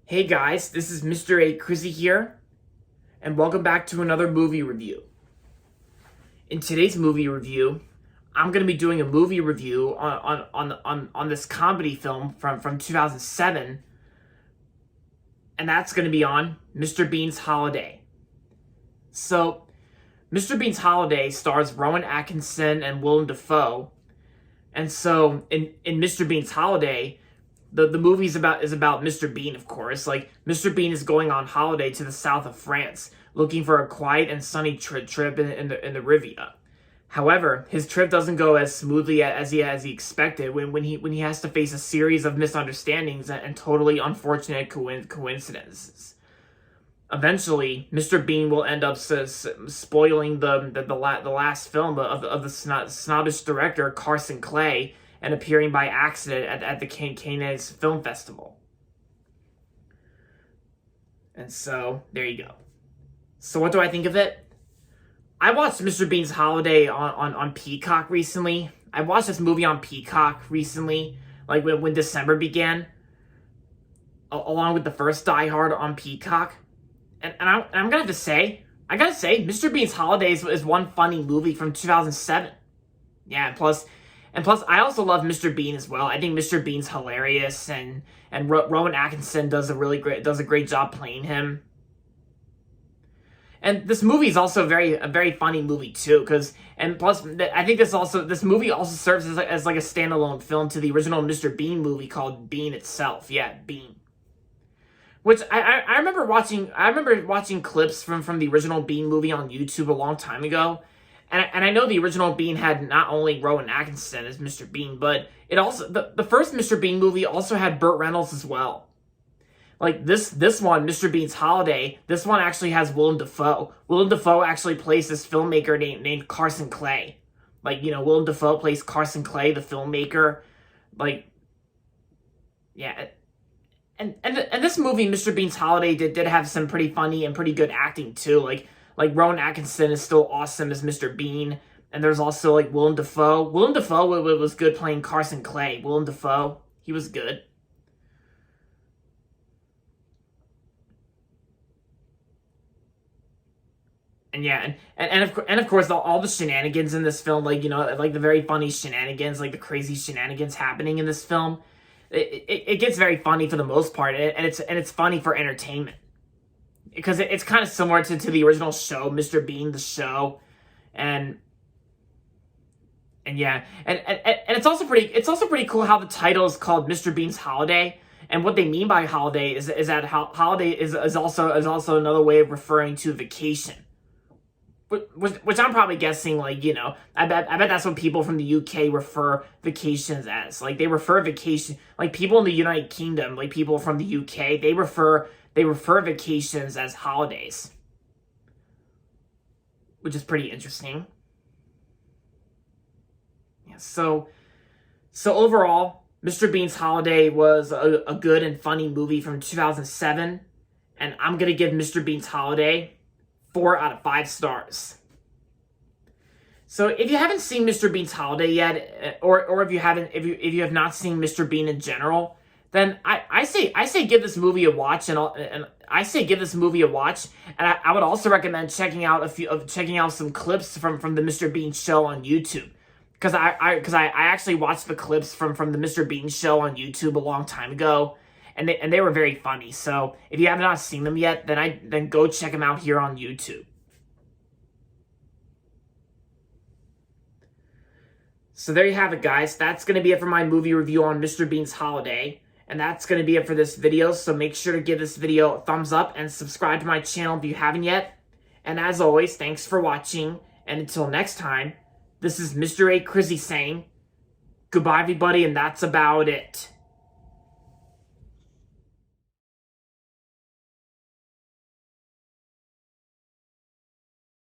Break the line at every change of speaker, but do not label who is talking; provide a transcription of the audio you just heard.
Hey guys, this is Mr. A. Crizzy here, and welcome back to another movie review. In today's movie review, I'm going to be doing a movie review on this comedy film from 2007, and that's going to be on Mr. Bean's Holiday. So, Mr. Bean's Holiday stars Rowan Atkinson and Willem Dafoe, and so in Mr. Bean's Holiday, the movie is about Mr. Bean, of course. Like, Mr. Bean is going on holiday to the south of France, looking for a quiet and sunny trip in the Riviera. However, his trip doesn't go as smoothly as he expected when he has to face a series of misunderstandings and totally unfortunate coincidences. Eventually, Mr. Bean will end up spoiling the last film of the snobbish director Carson Clay, and appearing by accident at the Cannes Film Festival. And so, there you go. So what do I think of it? I watched Mr. Bean's Holiday on Peacock recently. I watched this movie on Peacock recently, like when December began, along with the first Die Hard on Peacock. And I'm gonna have to say, Mr. Bean's Holiday is one funny movie from 2007. Yeah, and plus, I also love Mr. Bean as well. I think Mr. Bean's hilarious, and Rowan Atkinson does a great job playing him. And this movie is also a very funny movie too, plus I think this movie also serves as like a standalone film to the original Mr. Bean movie called Bean itself. Yeah, Bean. Which I remember watching. I remember watching clips from the original Bean movie on YouTube a long time ago. And I know the original Bean had not only Rowan Atkinson as Mr. Bean, but it also the first Mr. Bean movie also had Burt Reynolds as well. Like this one, Mr. Bean's Holiday, this one actually has Willem Dafoe. Willem Dafoe actually plays this filmmaker named Carson Clay. Like, you know, Willem Dafoe plays Carson Clay, the filmmaker. Like, yeah. And this movie, Mr. Bean's Holiday, did have some pretty funny and pretty good acting too. Like Rowan Atkinson is still awesome as Mr. Bean. And there's also, like, Willem Dafoe. Willem Dafoe was good playing Carson Clay. Willem Dafoe, he was good. And yeah, and of course, all the shenanigans in this film, like, you know, like the very funny shenanigans, like the crazy shenanigans happening in this film, it gets very funny for the most part, and it's funny for entertainment. Because it's kind of similar to the original show, Mr. Bean, the show, and yeah, and it's also pretty cool how the title is called Mr. Bean's Holiday, and what they mean by holiday is that holiday is also another way of referring to vacation, which I'm probably guessing, like, you know, I bet that's what people from the UK refer vacations as. Like, they refer vacation, like people in the United Kingdom, like people from the UK, they refer vacations as holidays, which is pretty interesting. Yeah, so overall, Mr. Bean's Holiday was a good and funny movie from 2007, and I'm gonna give Mr. Bean's Holiday 4 out of 5 stars. So if you haven't seen Mr. Bean's Holiday yet, or if you have not seen Mr. Bean in general, then I say give this movie a watch, and I would also recommend checking out some clips from the Mr. Bean show on YouTube, because I actually watched the clips from the Mr. Bean show on YouTube a long time ago, and they were very funny. So if you have not seen them yet, then go check them out here on YouTube. So there you have it, guys. That's going to be it for my movie review on Mr. Bean's Holiday. And that's going to be it for this video, so make sure to give this video a thumbs up and subscribe to my channel if you haven't yet. And as always, thanks for watching, and until next time, this is Mr. A. Crizzy saying, goodbye everybody, and that's about it.